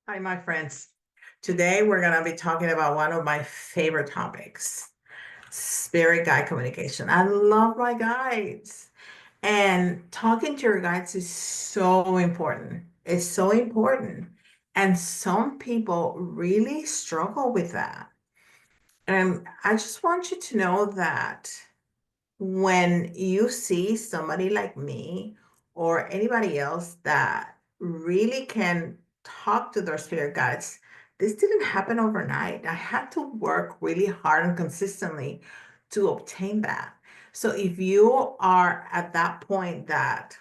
Hi, my friends. Today we're going to be talking about one of my favorite topics, spirit guide communication. I love my guides, and talking to your guides is so important. It's so important. And some people really struggle with that. And I just want you to know that when you see somebody like me or anybody else that really can talk to their spirit guides, this didn't happen overnight. I had to work really hard and consistently to obtain that. So if you are at that point that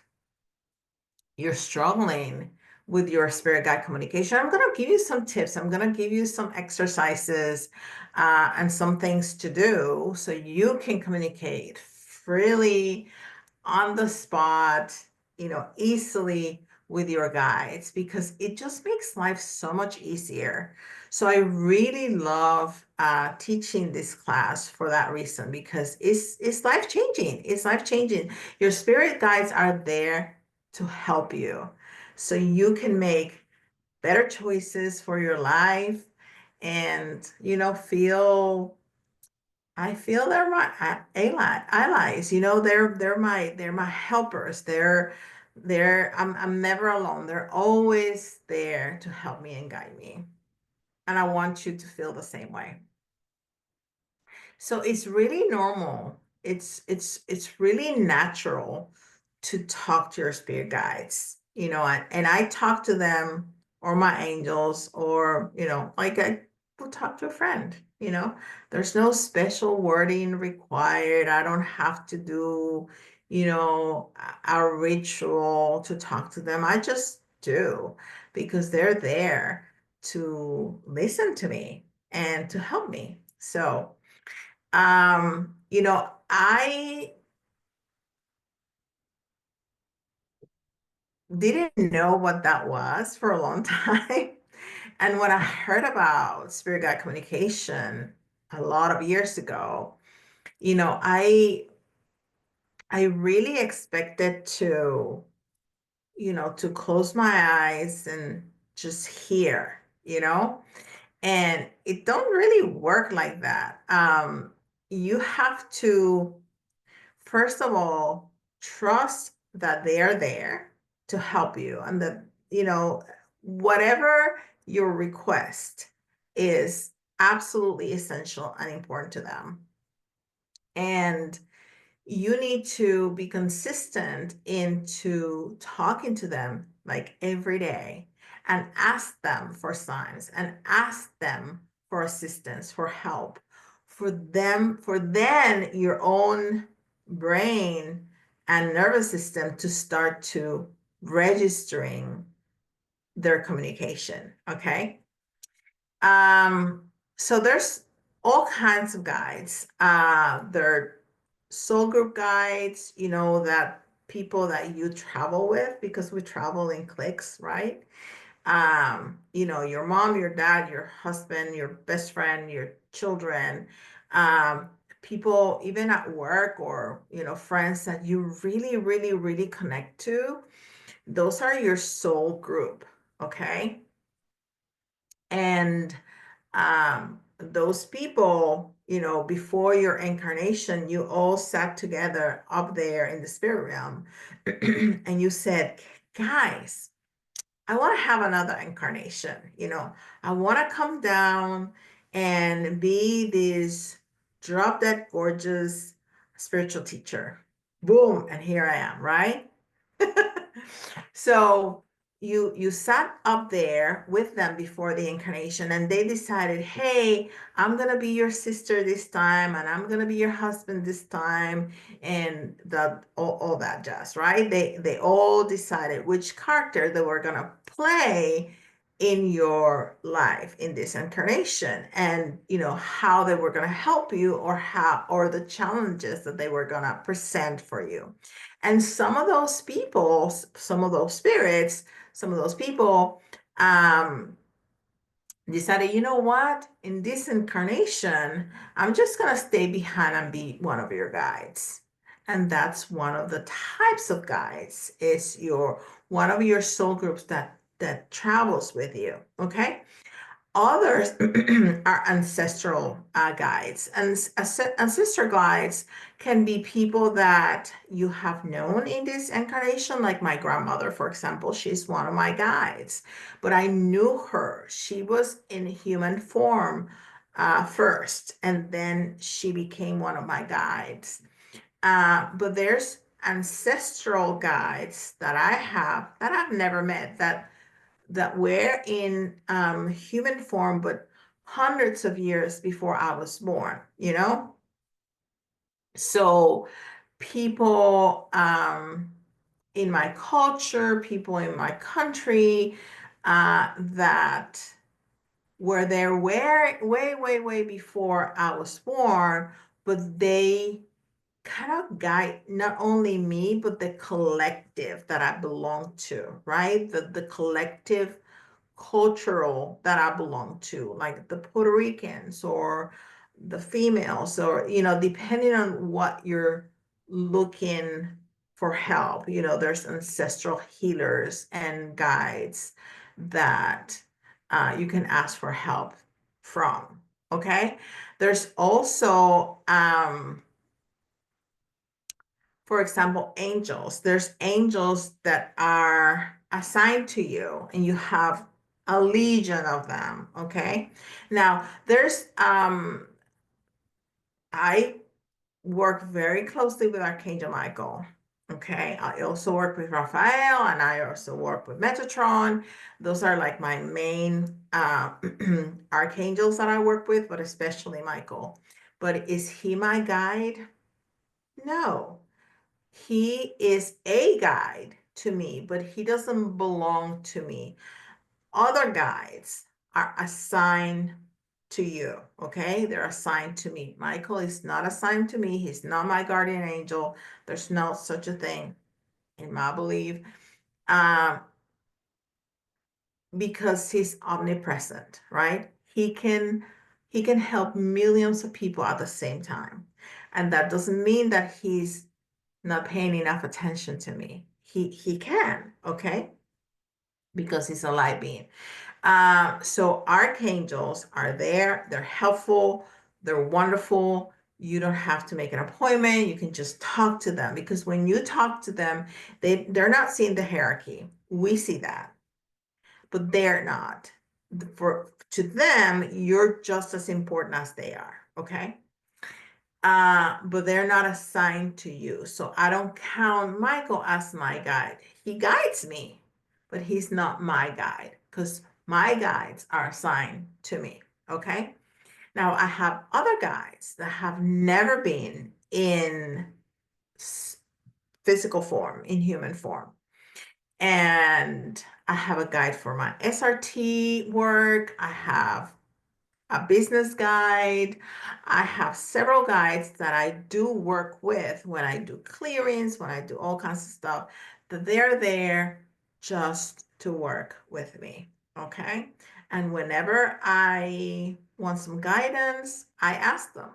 you're struggling with your spirit guide communication, I'm going to give you some tips. I'm going to give you some exercises and some things to do so you can communicate freely on the spot, easily with your guides because it just makes life so much easier. So I really love teaching this class for that reason because it's life changing. It's life changing. Your spirit guides are there to help you, so you can make better choices for your life and feel I feel they're my allies. They're my helpers. I'm never alone. They're always there to help me and guide me. And I want you to feel the same way. So it's really normal. It's really natural to talk to your spirit guides. And I talk to them or my angels or, like I would talk to a friend. There's no special wording required. I don't have to do, a ritual to talk to them. I just do because they're there to listen to me and to help me. So, I didn't know what that was for a long time. And when I heard about spirit guide communication a lot of years ago, you know, I I really expected to close my eyes and just hear, and it don't really work like that. You have to first of all, trust that they are there to help you and that, whatever your request is absolutely essential and important to them. And you need to be consistent into talking to them like every day and ask them for signs and ask them for assistance, for help, for then your own brain and nervous system to start to registering their communication. Okay. So there's all kinds of guides. There are soul group guides, that people that you travel with because we travel in cliques, right? Your mom, your dad, your husband, your best friend, your children, um, people even at work or, friends that you really, really, really connect to. Those are your soul group, okay? And those people, before your incarnation, you all sat together up there in the spirit realm and you said, guys, I want to have another incarnation. I want to come down and be this drop dead gorgeous spiritual teacher. Boom, and here I am, right? So you sat up there with them before the incarnation and they decided, hey, I'm gonna be your sister this time and I'm gonna be your husband this time and that all that jazz, right? They all decided which character they were gonna play in your life in this incarnation and how they were going to help you or the challenges that they were going to present for you. And some of those people, some of those spirits, some of those people decided, you know what, in this incarnation, I'm just going to stay behind and be one of your guides. And that's one of the types of guides is one of your soul groups that that travels with you. Okay. Others are ancestral guides. And ancestor guides can be people that you have known in this incarnation, like my grandmother, for example. She's one of my guides, but I knew her. She was in human form first, and then she became one of my guides. But there's ancestral guides that I have that I've never met, that were in human form, but hundreds of years before I was born, you know? So people in my culture, people in my country that were there way, way, way, way before I was born, but they kind of guide not only me, but the collective that I belong to, right? The collective cultural that I belong to, like the Puerto Ricans or the females, or, depending on what you're looking for help, there's ancestral healers and guides that you can ask for help from. Okay. There's also, for example, angels. There's angels that are assigned to you, and you have a legion of them. Okay. Now, I work very closely with Archangel Michael. Okay. I also work with Raphael, and I also work with Metatron. Those are like my main archangels that I work with, but especially Michael. But is he my guide? No. He is a guide to me, but he doesn't belong to me. Other guides are assigned to you, okay? They're assigned to me. Michael is not assigned to me. He's not my guardian angel. There's no such a thing in my belief, um, because he's omnipresent, right? He can help millions of people at the same time, and that doesn't mean that he's not paying enough attention to me. He can, okay? Because he's a light being. So archangels are there, they're helpful, they're wonderful. You don't have to make an appointment, you can just talk to them, because when you talk to them, they're not seeing the hierarchy. We see that, but they're not. To them, you're just as important as they are, okay? But they're not assigned to you. So I don't count Michael as my guide. He guides me, but he's not my guide, because my guides are assigned to me. Okay. Now I have other guides that have never been in physical form, in human form. And I have a guide for my SRT work. I have a business guide. I have several guides that I do work with when I do clearings, when I do all kinds of stuff, that they're there just to work with me. Okay. And whenever I want some guidance, I ask them.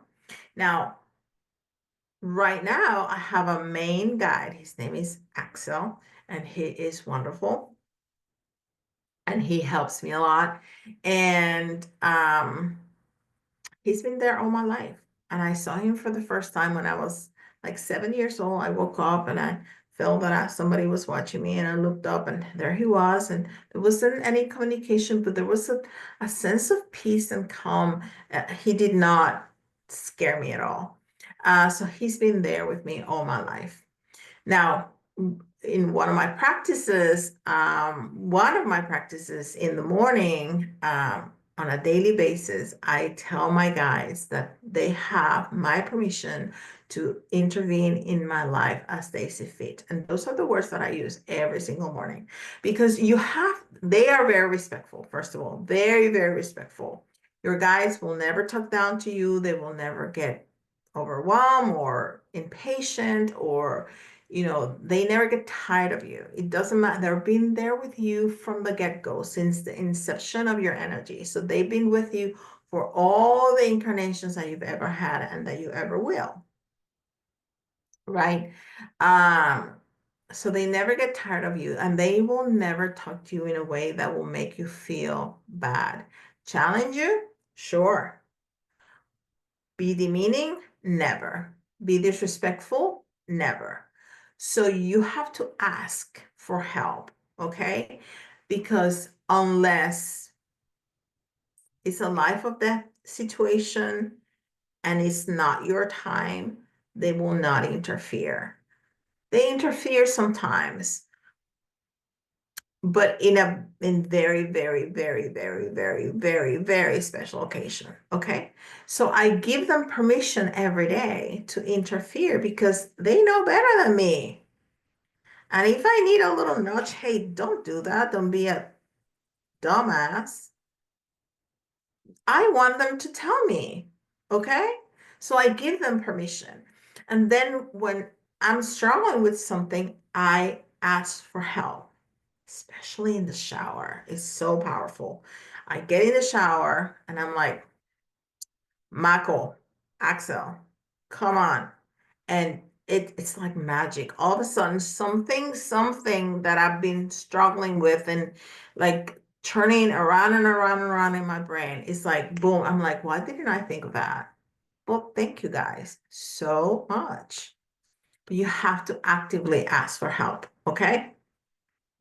Now, right now, I have a main guide. His name is Axel, and he is wonderful. And he helps me a lot. And he's been there all my life. And I saw him for the first time when I was like 7 years old. I woke up and I felt that somebody was watching me, and I looked up and there he was. And there wasn't any communication, but there was a sense of peace and calm. He did not scare me at all. So he's been there with me all my life. Now, in one of my practices in the morning, on a daily basis, I tell my guides that they have my permission to intervene in my life as they see fit. And those are the words that I use every single morning, because they are very respectful, first of all, very, very respectful. Your guides will never talk down to you. They will never get overwhelmed or impatient, or they never get tired of you. It doesn't matter. They've been there with you from the get-go, since the inception of your energy. So they've been with you for all the incarnations that you've ever had and that you ever will. Right? Um, So they never get tired of you, and they will never talk to you in a way that will make you feel bad. Challenge you? Sure. Be demeaning? Never. Be disrespectful? Never. So you have to ask for help, okay? Because unless it's a life or death situation and it's not your time, they will not interfere. They interfere sometimes, but in very, very, very, very, very, very, very special occasion. Okay. So I give them permission every day to interfere because they know better than me. And if I need a little nudge, hey, don't do that. Don't be a dumbass. I want them to tell me. Okay. So I give them permission. And then when I'm struggling with something, I ask for help, especially in the shower. It's so powerful. I get in the shower and I'm like, Mako, Axel, come on. And it's like magic. All of a sudden, something that I've been struggling with and like turning around and around and around in my brain is like, boom. I'm like, why didn't I think of that? Well, thank you guys so much. But you have to actively ask for help, okay?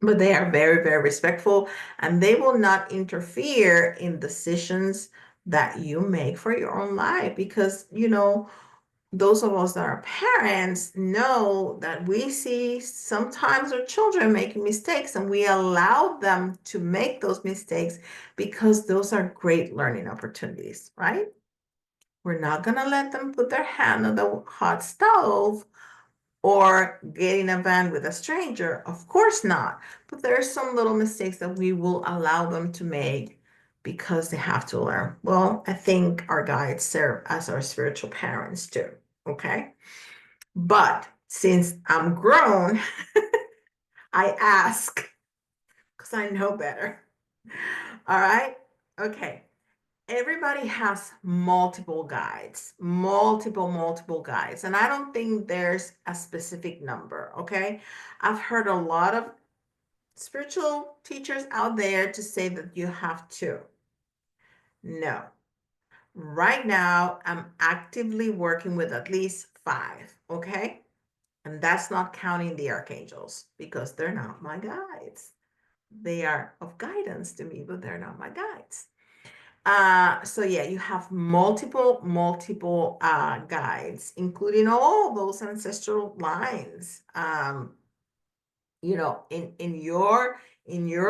But they are very, very respectful and they will not interfere in decisions that you make for your own life because, those of us that are parents know that we see sometimes our children making mistakes and we allow them to make those mistakes because those are great learning opportunities, right? We're not going to let them put their hand on the hot stove or get in a van with a stranger. Of course not. But there are some little mistakes that we will allow them to make because they have to learn. Well, I think our guides serve as our spiritual parents too. Okay. But since I'm grown, I ask because I know better. All right. Okay. Everybody has multiple guides, multiple guides. And I don't think there's a specific number. Okay. I've heard a lot of spiritual teachers out there to say that you have two. No. Right now, I'm actively working with at least five. Okay. And that's not counting the archangels because they're not my guides. They are of guidance to me, but they're not my guides. So yeah, you have multiple guides, including all those ancestral lines. In your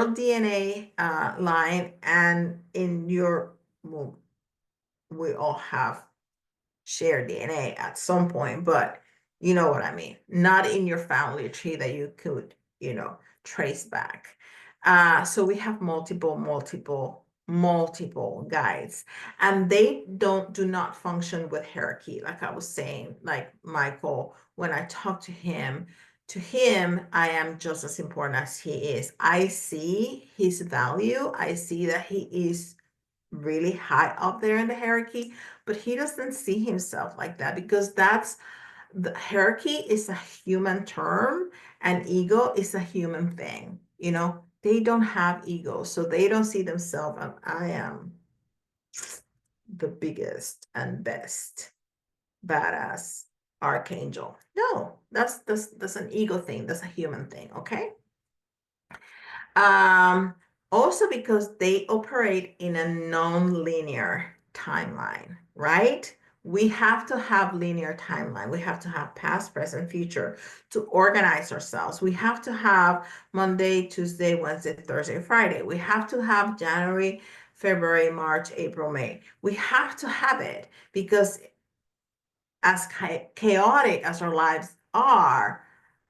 DNA line and in your, well, we all have share DNA at some point, but you know what I mean. Not in your family tree that you could, trace back. So we have multiple guides, and they do not function with hierarchy. Like I was saying, like Michael, when I talk to him, I am just as important as he is. I see his value. I see that he is really high up there in the hierarchy, but he doesn't see himself like that because the hierarchy is a human term and ego is a human thing. They don't have ego, so they don't see themselves as I am the biggest and best badass archangel. No, that's an ego thing. That's a human thing. Okay. Um, Also because they operate in a non-linear timeline, right? We have to have linear timeline. We have to have past, present, future to organize ourselves. We have to have Monday, Tuesday, Wednesday, Thursday, Friday. We have to have January, February, March, April, May. We have to have it because as chaotic as our lives are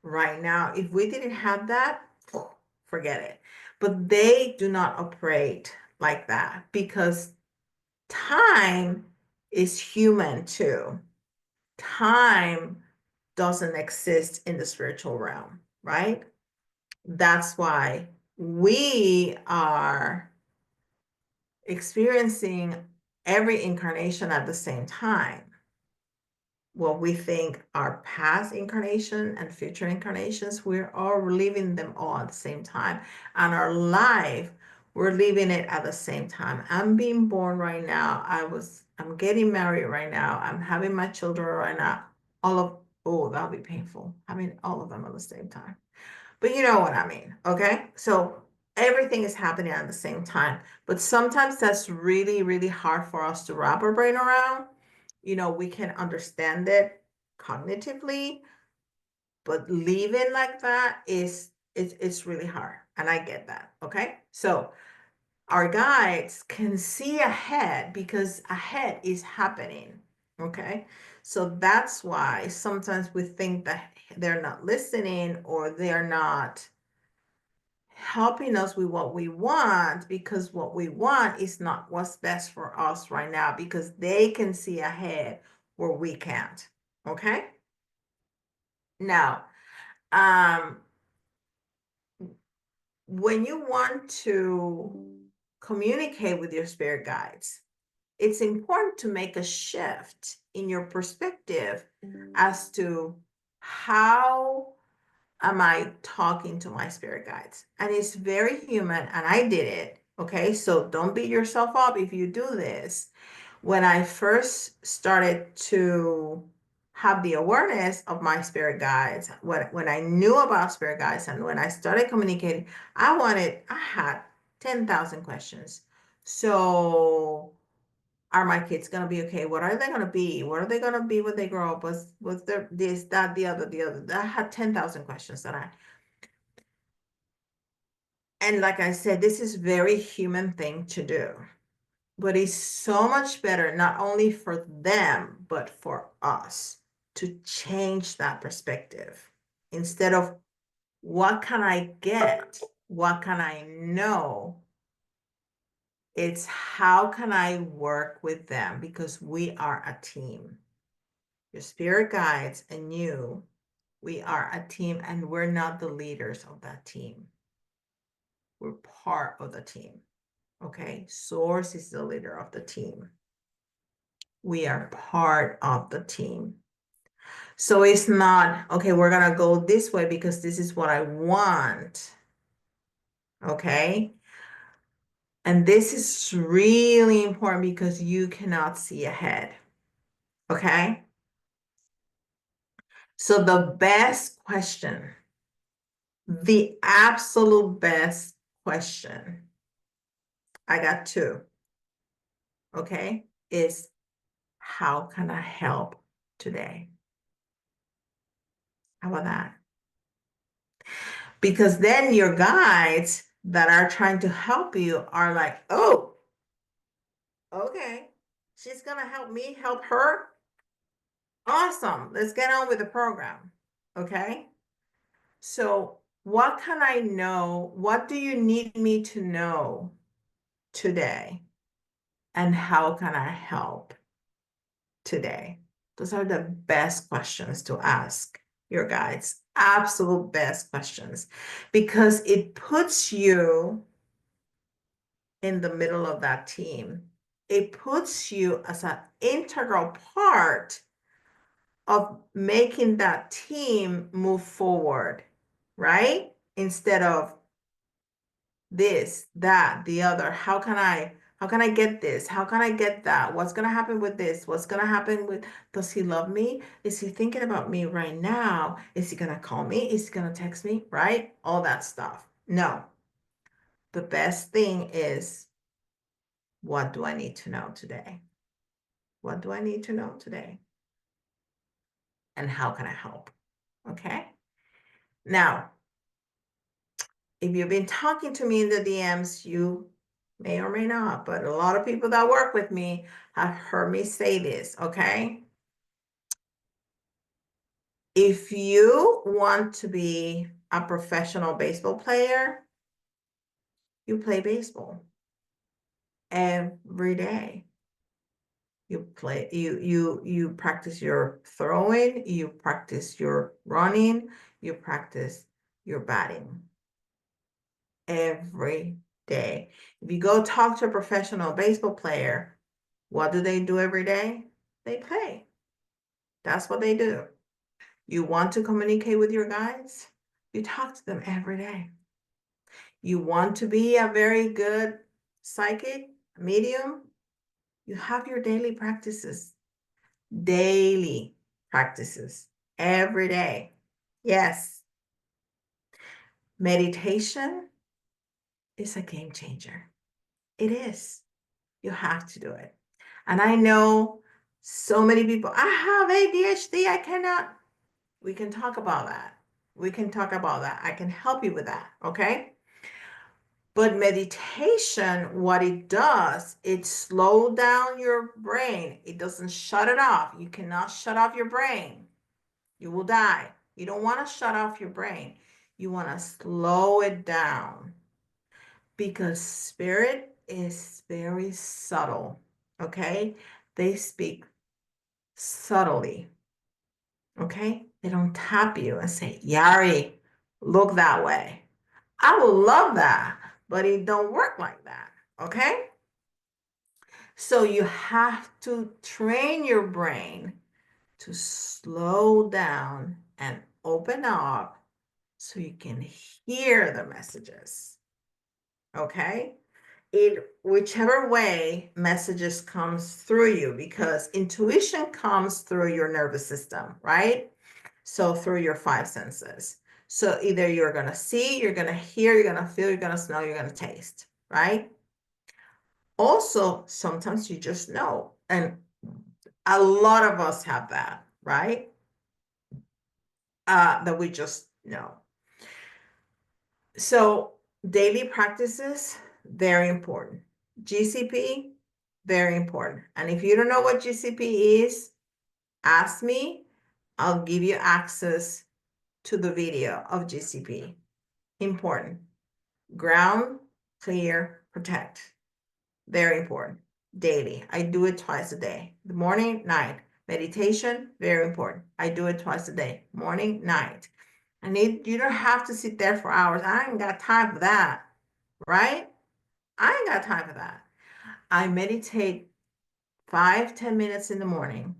right now, if we didn't have that, forget it. But they do not operate like that because time is human too. Time doesn't exist in the spiritual realm, right? That's why we are experiencing every incarnation at the same time. what we think are past incarnation and future incarnations, we're all living them all at the same time. And our life, we're living it at the same time. I'm being born right now. I'm getting married right now. I'm having my children right now. Oh, that'll be painful. Having all of them at the same time. But you know what I mean, okay? So everything is happening at the same time. But sometimes that's really, really hard for us to wrap our brain around. We can understand it cognitively, but living like that it's really hard. And I get that, okay? So our guides can see ahead because ahead is happening, okay? So that's why sometimes we think that they're not listening or they're not helping us with what we want, because what we want is not what's best for us right now, because they can see ahead where we can't. Okay. Now, when you want to communicate with your spirit guides, it's important to make a shift in your perspective as to how am I talking to my spirit guides? And it's very human, and I did it. Okay, so don't beat yourself up if you do this. When I first started to have the awareness of my spirit guides, when I knew about spirit guides and when I started communicating, I had 10,000 questions. So are my kids gonna be okay? What are they gonna be? What are they gonna be when they grow up? Was there this, that, the other, the other? I had 10,000 questions and like I said, this is very human thing to do, but it's so much better, not only for them, but for us to change that perspective. Instead of what can I get? What can I know? It's how can I work with them, because we are a team. Your spirit guides and you, we are a team, and we're not the leaders of that team. We're part of the team. Okay, Source is the leader of the team. We are part of the team. So it's not, okay, we're gonna go this way because this is what I want. Okay. And this is really important because you cannot see ahead. Okay. So the best question, the absolute best question, I got two, okay, is how can I help today? How about that? Because then your guides that are trying to help you are like, oh, okay, she's gonna help me help her. Awesome, let's get on with the program. Okay. So what can I know? What do you need me to know today? And how can I help today? Those are the best questions to ask your guides. Absolute best questions, because it puts you in the middle of that team. It puts you as an integral part of making that team move forward, right? Instead of this, that, the other. How can I get this? How can I get that? What's going to happen with this? What's going to happen with, does he love me? Is he thinking about me right now? Is he going to call me? Is he going to text me? Right? All that stuff. No. The best thing is, what do I need to know today? What do I need to know today? And how can I help? Okay. Now, if you've been talking to me in the DMs, you may or may not, but a lot of people that work with me have heard me say this, okay? If you want to be a professional baseball player, you play baseball every day. You practice your throwing, you practice your running, you practice your batting every day. If you go talk to a professional baseball player, what do they do every day? They play. That's what they do. You want to communicate with your guides? You talk to them every day. You want to be a very good psychic medium? You have your daily practices. Daily practices every day. Yes. Meditation is a game changer. It is. You have to do it. And I know so many people, I have ADHD, I cannot. We can talk about that. We can talk about that. I can help you with that. Okay. But meditation, what it does, it slows down your brain. It doesn't shut it off. You cannot shut off your brain. You will die. You don't want to shut off your brain. You want to slow it down because spirit is very subtle. Okay. They speak subtly. Okay. They don't tap you and say, Yari, look that way. I would love that, but it don't work like that. Okay. So you have to train your brain to slow down and open up so you can hear the messages. Okay? Whichever way messages comes through you, because intuition comes through your nervous system, right? So through your five senses. So either you're going to see, you're going to hear, you're going to feel, you're going to smell, you're going to taste, right? Also, sometimes you just know. And a lot of us have that, right? That we just know. So daily practices, very important. GCP, very important. And if you don't know what GCP is, ask me. I'll give you access to the video of GCP. Important. Ground, clear, protect. Very important. Daily. I do it twice a day. The morning, night. Meditation, very important. I do it twice a day. Morning, night. You don't have to sit there for hours. I ain't got time for that. Right? I ain't got time for that. I meditate 5-10 minutes in the morning,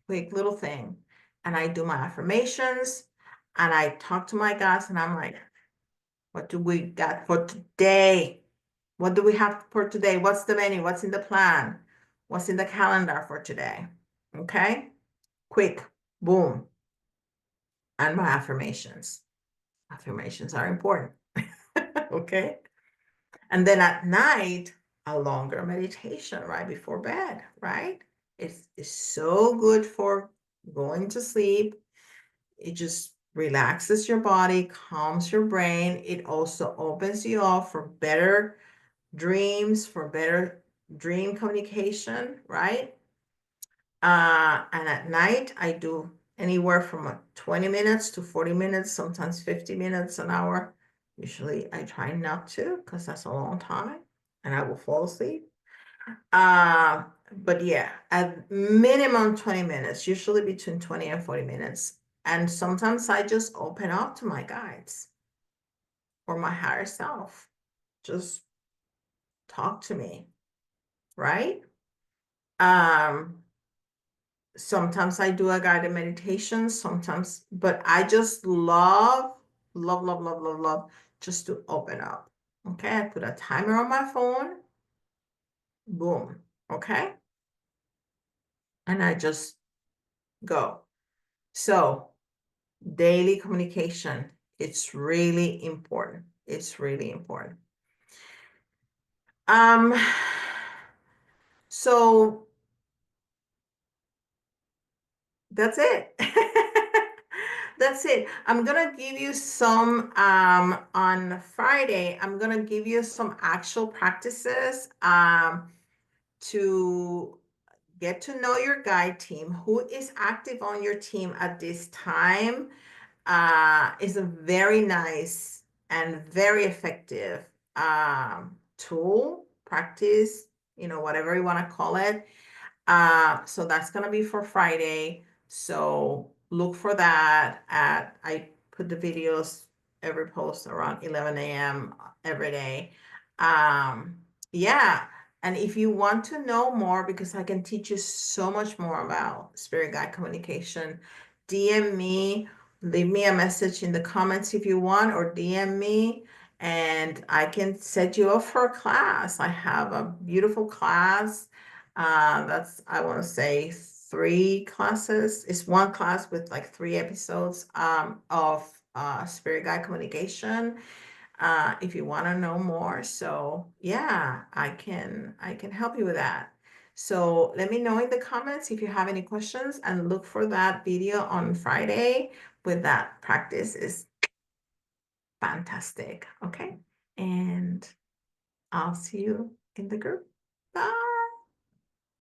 quick little thing. And I do my affirmations and I talk to my guys and I'm like, what do we got for today? What do we have for today? What's the menu? What's in the plan? What's in the calendar for today? Okay. Quick, boom. And my affirmations. Affirmations are important. Okay. And then at night, a longer meditation right before bed, right? It's so good for going to sleep. It just relaxes your body, calms your brain. It also opens you up for better dreams, for better dream communication, right? And at night, I do anywhere from 20 minutes to 40 minutes, sometimes 50 minutes, an hour. Usually I try not to because that's a long time and I will fall asleep. But yeah, at minimum 20 minutes, usually between 20 and 40 minutes. And sometimes I just open up to my guides or my higher self. Just talk to me, right? Sometimes I do a guided meditation, sometimes, but I just love just to open up. Okay, I put a timer on my phone, boom, okay, and I just go. So daily communication, it's really important. It's really important. So that's it. That's it. I'm gonna give you some on Friday. I'm gonna give you some actual practices to get to know your guide team. Who is active on your team at this time is a very nice and very effective tool, practice, whatever you want to call it. So that's gonna be for Friday. So look for that I put the videos every post around 11 a.m. every day. Yeah. And if you want to know more, because I can teach you so much more about spirit guide communication, DM me, leave me a message in the comments if you want, or DM me, and I can set you up for a class. I have a beautiful class. That's, I want to say, 3 classes. It's one class with like 3 episodes of spirit guide communication, if you want to know more. So yeah, I can help you with that. So let me know in the comments if you have any questions, and look for that video on Friday with that practice. Is fantastic. Okay. And I'll see you in the group. Bye.